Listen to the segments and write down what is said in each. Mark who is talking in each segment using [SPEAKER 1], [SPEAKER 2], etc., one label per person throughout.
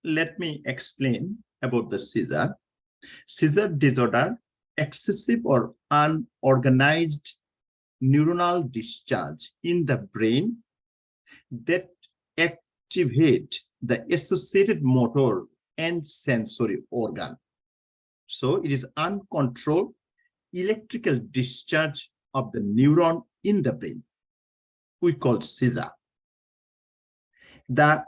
[SPEAKER 1] let me explain about the seizure. Seizure disorder, excessive or unorganized neuronal discharge in the brain that activate the associated motor and sensory organ. So it is uncontrolled electrical discharge of the neuron in the brain. We call seizure. The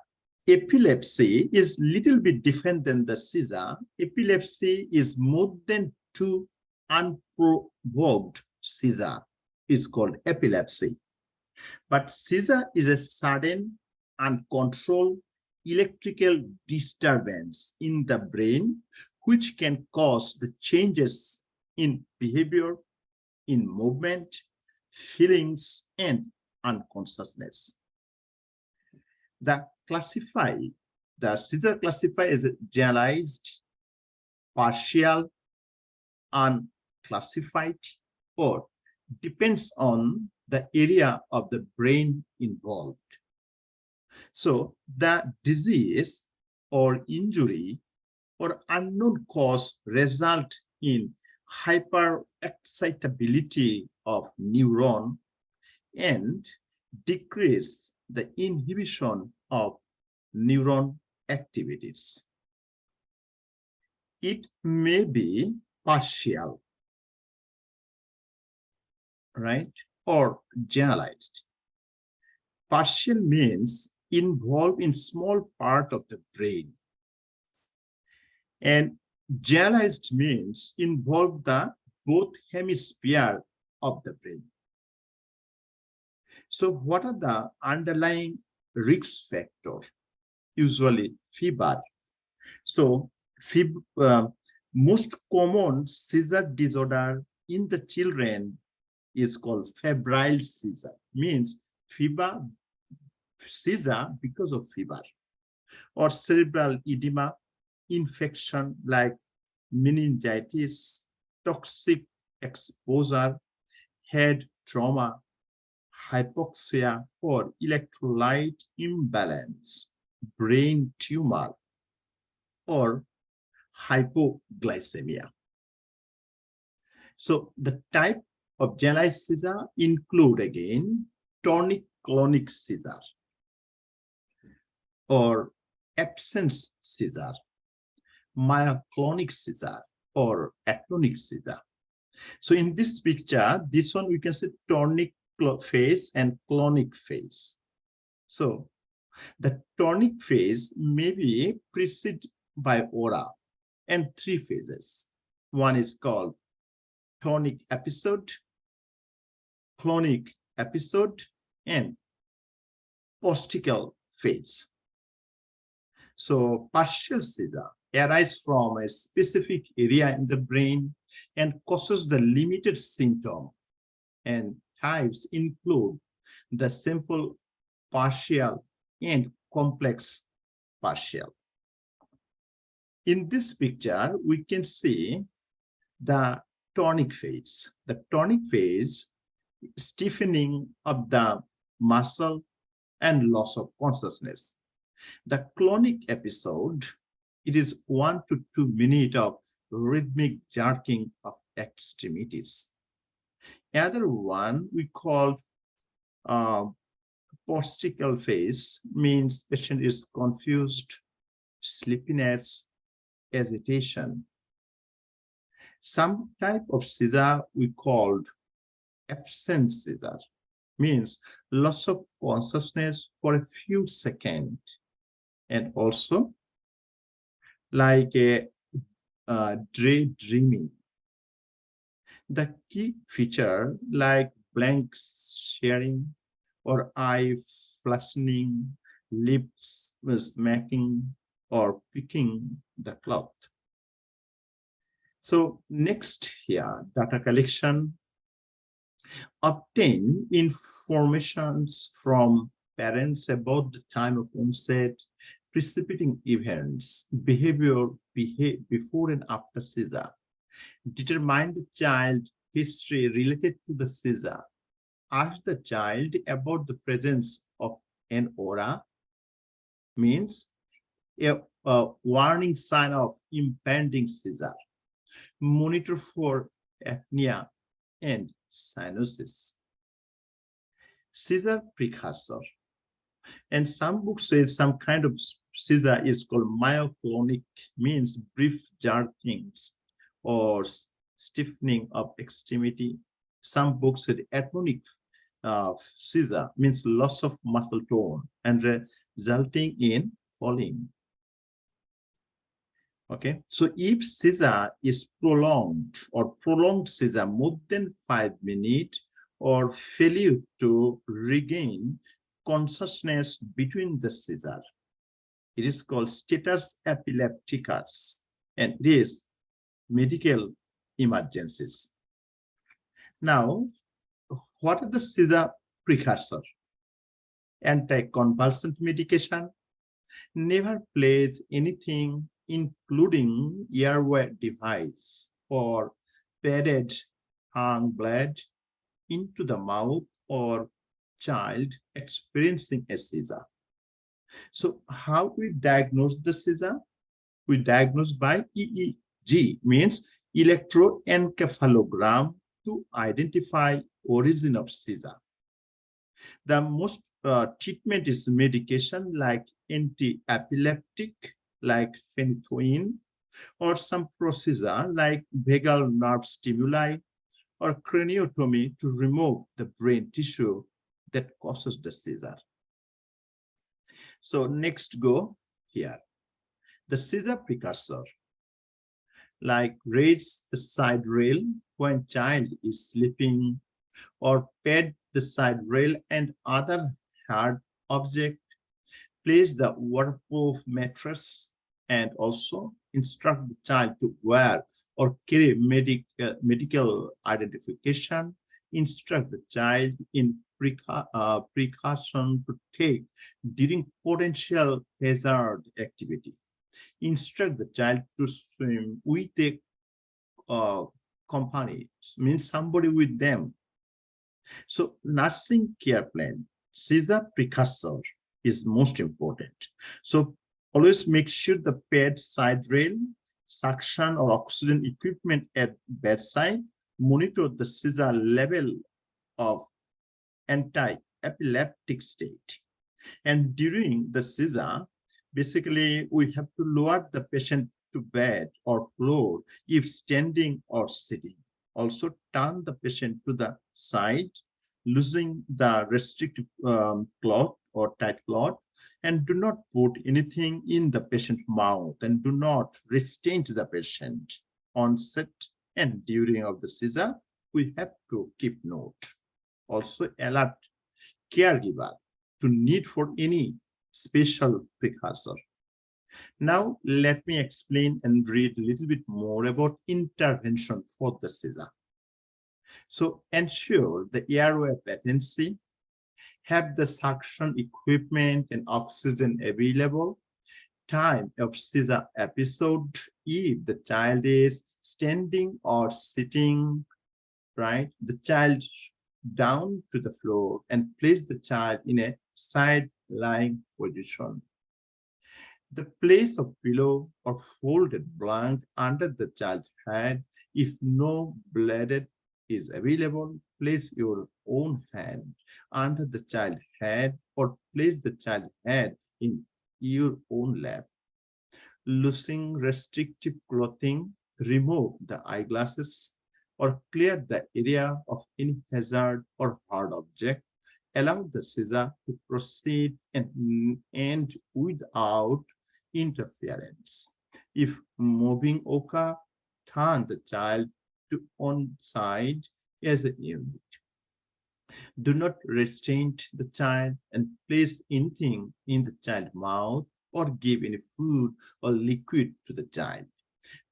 [SPEAKER 1] epilepsy is little bit different than the seizure. Epilepsy is more than two unprovoked seizure is called epilepsy. But seizure is a sudden, uncontrolled electrical disturbance in the brain, which can cause the changes in behavior, in movement, feelings, and unconsciousness. The seizure classified as generalized, partial, unclassified, or depends on the area of the brain involved. So the disease or injury or unknown cause result in hyperexcitability of neuron and decrease the inhibition of neuron activities. It may be partial, right, or generalized. Partial means involved in small part of the brain, and generalized means involve the both hemisphere of the brain. So what are the underlying risk factors? Usually fever. So most common seizure disorder in the children is called febrile seizure, means fever, seizure because of fever, or cerebral edema, infection like meningitis, toxic exposure, head trauma, hypoxia, or electrolyte imbalance, brain tumor, or hypoglycemia. So the type of generalized seizure include again tonic-clonic seizure or absence seizure, myoclonic seizure, or atonic seizure. So in this picture, this one we can say tonic phase and clonic phase. So the tonic phase may be preceded by aura and three phases. One is called tonic episode, clonic episode, and postical phase. So partial seizure arises from a specific area in the brain and causes the limited symptom, and types include the simple partial and complex partial. In this picture, we can see the tonic phase. The tonic phase, stiffening of the muscle and loss of consciousness. The clonic episode, it is 1 to 2 minutes of rhythmic jerking of extremities. Other one we call postical phase, means patient is confused, sleepiness, agitation. Some type of seizure we called absent seizure, means loss of consciousness for a few seconds, and also like a daydreaming. The key feature like blank staring or eye flashing, lips smacking, or picking the cloth. So next here, data collection. Obtain informations from parents about the time of onset, precipitating events, behavior before and after seizure. Determine the child history related to the seizure. Ask the child about the presence of an aura, means a warning sign of impending seizure. Monitor for apnea and cyanosis. Seizure precursor. And some books say some kind of seizure is called myoclonic, means brief jerkings or stiffening of extremity. Some books said atonic seizure means loss of muscle tone and resulting in falling. Okay, so if seizure is prolonged or prolonged seizure more than 5 minutes or failure to regain consciousness between the seizure, it is called status epilepticus, and it is medical emergencies. Now, what are the seizure precursor? Anticonvulsant medication. Never place anything including airway device or padded tongue blade into the mouth or child experiencing a seizure. So how we diagnose the seizure? We diagnose by EEG, means electroencephalogram, to identify origin of seizure. The most treatment is medication like anti-epileptic, like phenytoin, or some procedure like vagal nerve stimuli or craniotomy to remove the brain tissue that causes the seizure. So next go here. The seizure precursor, like raise the side rail when child is sleeping, or pad the side rail and other hard object, place the waterproof mattress, and also instruct the child to wear or carry medical identification, instruct the child in precaution to take during potential hazard activity, instruct the child to swim with a company, means somebody with them. So nursing care plan, seizure precursor is most important. So always make sure the pad side rail, suction or oxygen equipment at bedside, monitor the seizure level of anti-epileptic state. And during the seizure, basically we have to lower the patient to bed or floor if standing or sitting. Also turn the patient to the side, losing the restrictive cloth or tight cloth, and do not put anything in the patient's mouth, and do not restrain the patient. Onset and during of the seizure, we have to keep note. Also alert caregiver to need for any special precursor. Now let me explain and read a little bit more about intervention for the seizure. So ensure the airway patency, have the suction equipment and oxygen available. Time of seizure episode, if the child is standing or sitting, right, the child down to the floor and place the child in a side lying position. The place of pillow or folded blanket under the child's head. If no blanket is available, place your own hand under the child's head or place the child's head in your own lap. Loosening restrictive clothing, remove the eyeglasses or clear the area of any hazard or hard object. Allow the seizure to proceed and end without interference. If moving occur, turn the child to one side as a unit. Do not restrain the child and place anything in the child's mouth or give any food or liquid to the child.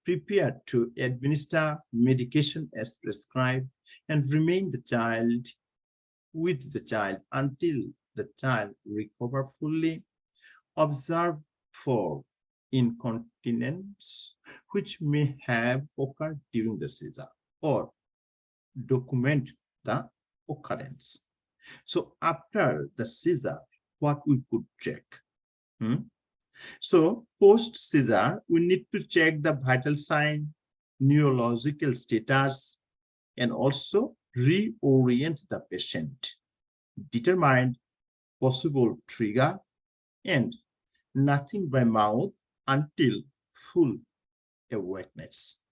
[SPEAKER 1] Prepare to administer medication as prescribed and remain with the child until the child recovers fully. Observe for incontinence, which may have occurred during the seizure, or document the occurrence. So after the seizure, what we could check? So post-seizure, we need to check the vital sign, neurological status, and also reorient the patient, determine possible trigger, and nothing by mouth until full awakeness.